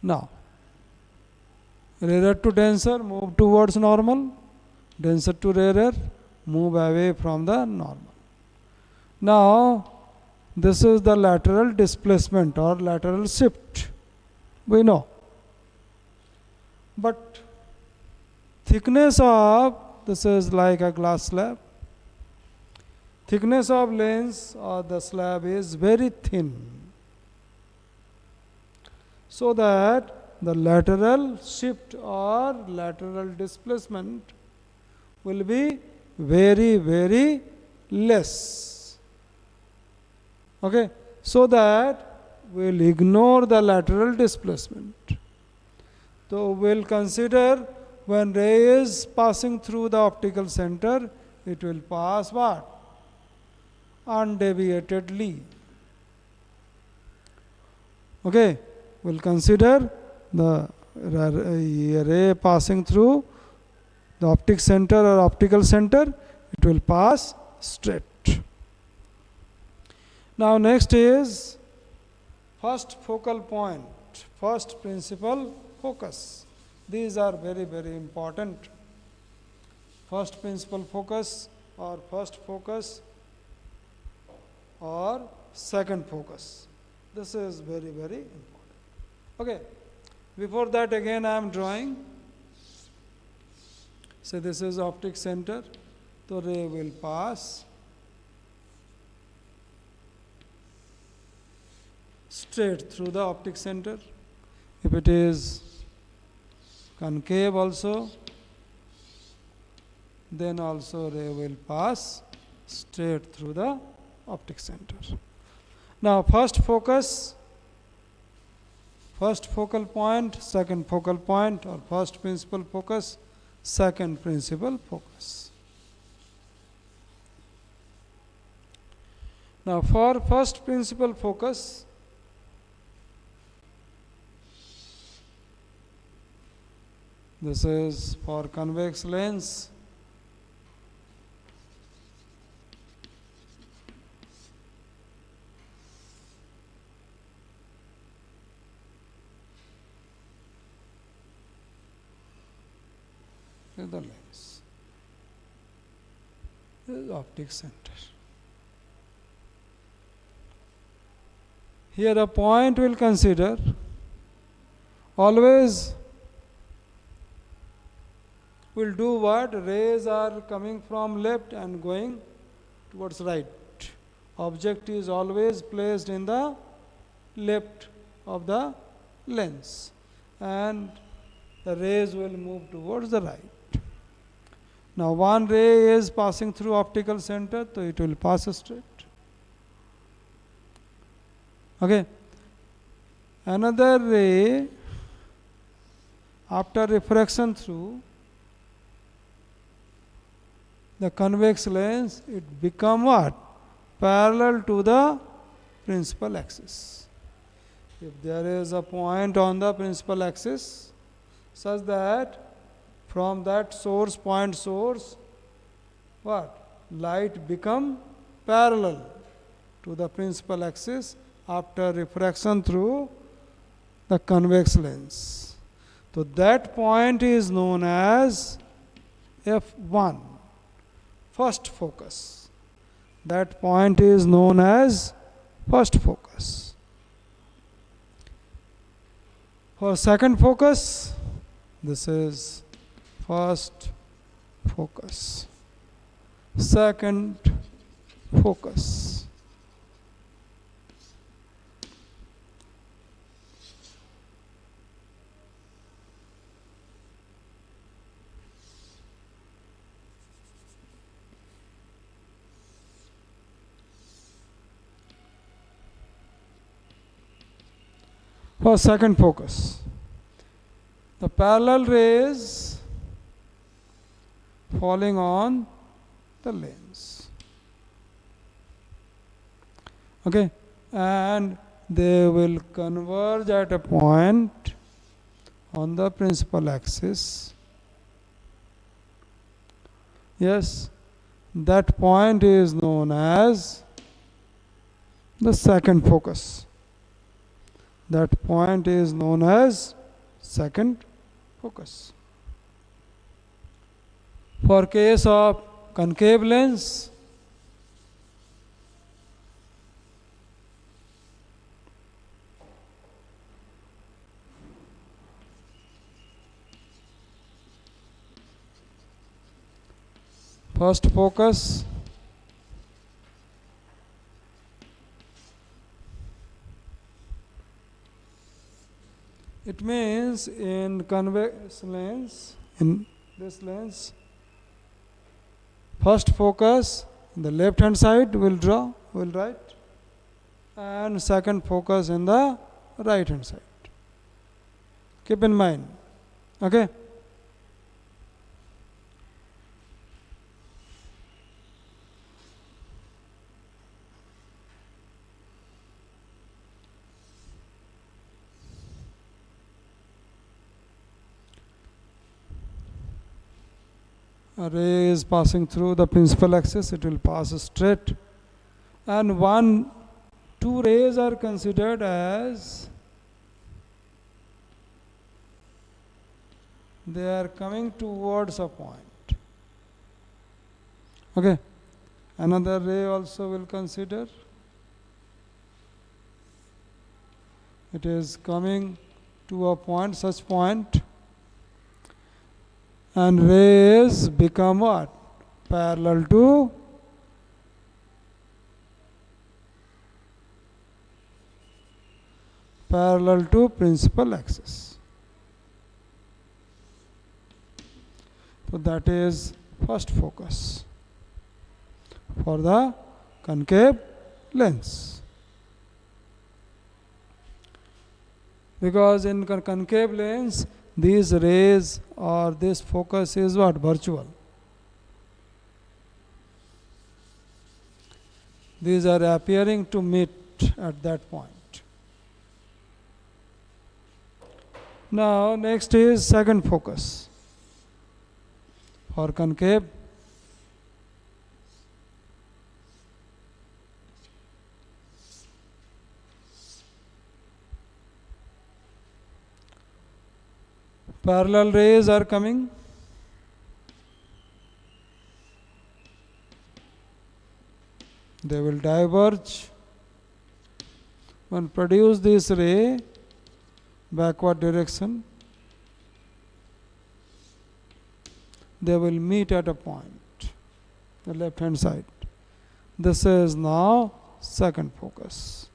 Now, rarer to denser, move towards normal. Denser to rarer, move away from the normal. Now, this is the lateral displacement or lateral shift. We know. But thickness of, this is like a glass slab. Thickness of lens or the slab is very thin. So that the lateral shift or lateral displacement will be very, very less. Okay, so that we'll ignore the lateral displacement. So we'll consider when ray is passing through the optical center, it will pass what? Undeviatedly. Okay, we'll consider the ray passing through the optic center or optical center, it will pass straight. Now next is first focal point, first principal focus. These are very, very important. First principal focus or first focus or second focus. This is very, very important. Okay, before that again I am drawing. So this is optic center. The ray will pass straight through the optic center. If it is concave also, then also ray will pass straight through the optic center. Now first focus, first focal point, second focal point, or first principal focus, second principal focus. Now for first principal focus, this is for convex lens. This is the lens. This is optic center. Here a point we'll consider. Always we'll do what? Rays are coming from left and going towards right. Object is always placed in the left of the lens and the rays will move towards the right. Now one ray is passing through optical center, so it will pass straight. Okay. Another ray, after refraction through the convex lens, it become what? Parallel to the principal axis. If there is a point on the principal axis such that from that source, point source, what? Light become parallel to the principal axis after refraction through the convex lens. So that point is known as F1, first focus. That point is known as first focus. For second focus, this is first focus, second focus. For second focus, the parallel rays falling on the lens. Okay, and they will converge at a point on the principal axis. Yes, that point is known as the second focus. that point is known as second focus. For case of concave lens, first focus, it means in convex lens, in this lens, first focus in the left hand side will write, and second focus in the right hand side. Keep in mind. Okay. A ray is passing through the principal axis, it will pass straight, and two rays are considered as they are coming towards a point. Okay. Another ray also will consider, it is coming to a point, such point, and rays become what? Parallel to principal axis. So that is first focus for the concave lens. Because in concave lens, these rays or this focus is what? Virtual. These are appearing to meet at that point. Now next is second focus. For concave, parallel rays are coming. They will diverge and produce this ray backward direction. They will meet at a point, the left hand side. This is now second focus.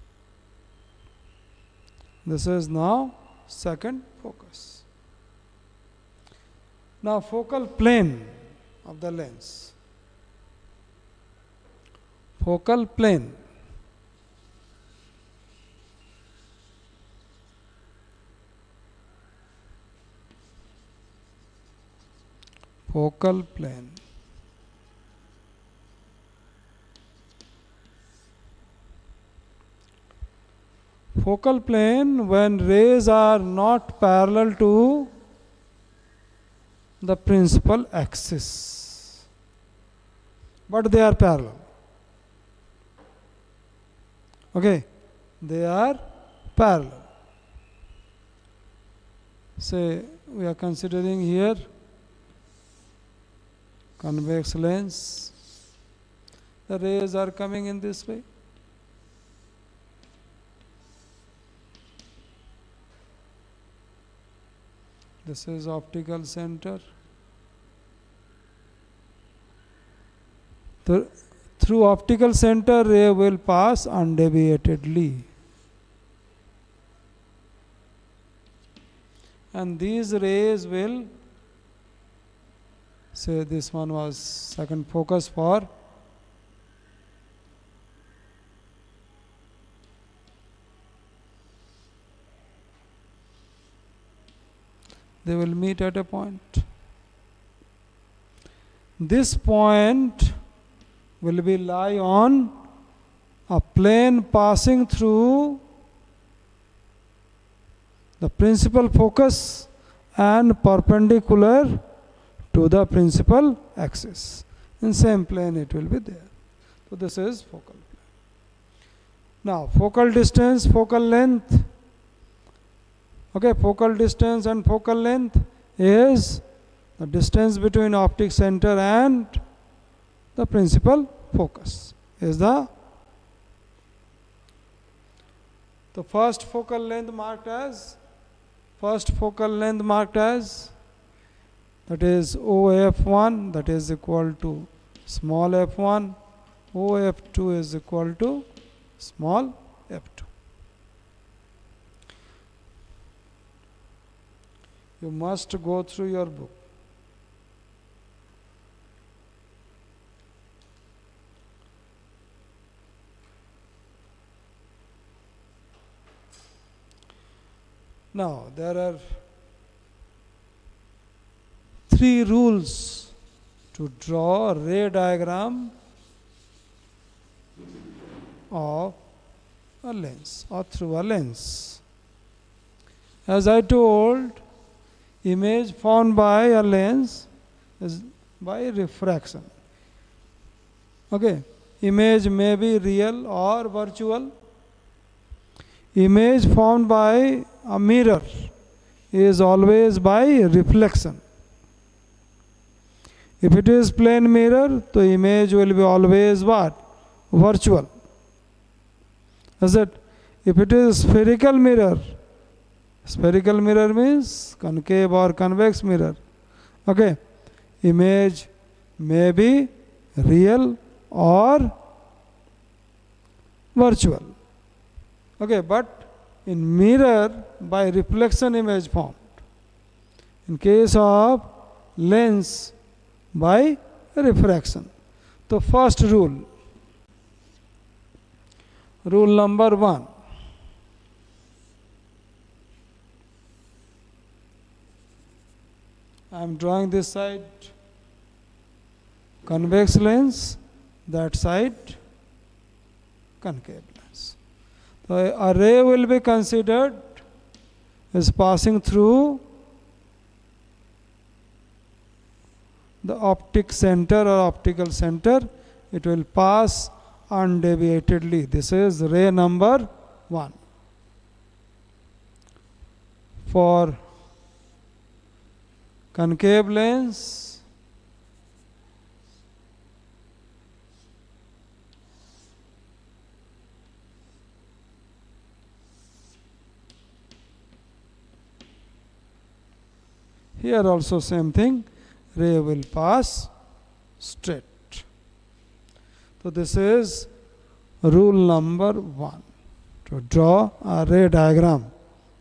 This is now second focus. Now focal plane of the lens. Focal plane. Focal plane. Focal plane, when rays are not parallel to the principal axis, but they are parallel. Okay, they are parallel. Say we are considering here convex lens. The rays are coming in this way. This is optical center. Through optical center, ray will pass undeviatedly. And these rays will, say this one was second focus for they will meet at a point. This point will be lie on a plane passing through the principal focus and perpendicular to the principal axis. In same plane it will be there. So this is focal plane. Now focal distance, focal length. Okay, focal distance and focal length is the distance between optic center and the principal focus is the first focal length marked as that is OF1, that is equal to small f1, OF2 is equal to small f2. You must go through your book. Now, there are 3 rules to draw a ray diagram of a lens or through a lens. As I told, image formed by a lens is by refraction. Okay, image may be real or virtual. Image formed by a mirror is always by reflection. If it is plane mirror, the image will be always what? Virtual. Is it? If it is spherical mirror means concave or convex mirror. Okay, image may be real or virtual. Okay, but in mirror, by reflection image formed. In case of lens, by refraction. The first rule number 1. I am drawing this side convex lens, that side concave lens. The array will be considered as passing through the optic center or optical center. It will pass undeviatedly. This is ray number 1. For concave lens, here also same thing, ray will pass straight. So this is rule number 1, to draw a ray diagram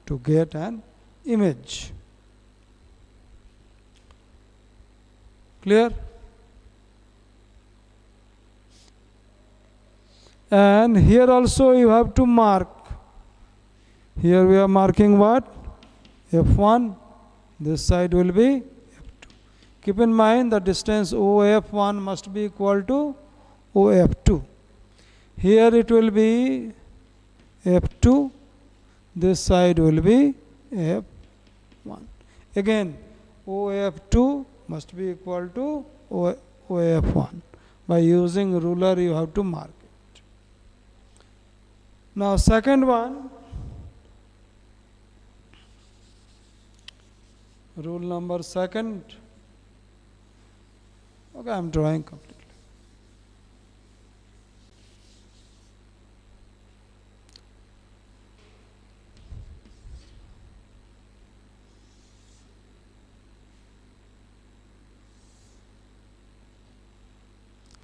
to get an image. Clear? And here also you have to mark. Here we are marking what? F1. This side will be F2. Keep in mind the distance OF1 must be equal to OF2. Here it will be F2. This side will be F1. Again, OF2 must be equal to OF1. By using ruler you have to mark it. Now second one, rule number 2. Okay, I am drawing completely.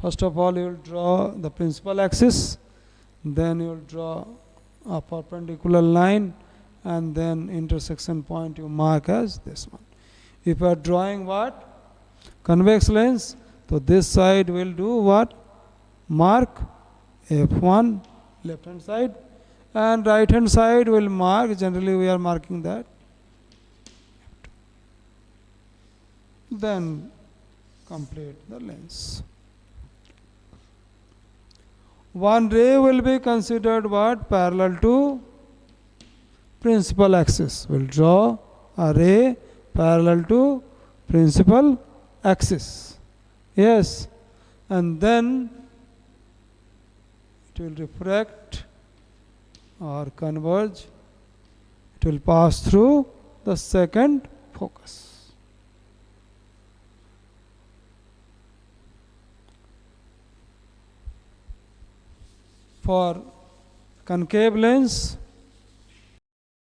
First of all, you will draw the principal axis, then you will draw a perpendicular line, and then intersection point you mark as this one. If you are drawing what? Convex lens, so this side will do what? Mark F1, left hand side, and right hand side will mark, generally we are marking that. Then complete the lens. One ray will be considered what? Parallel to principal axis. We'll draw a ray parallel to principal axis. Yes. And then it will refract or converge. It it will pass through the second focus. For concave lens,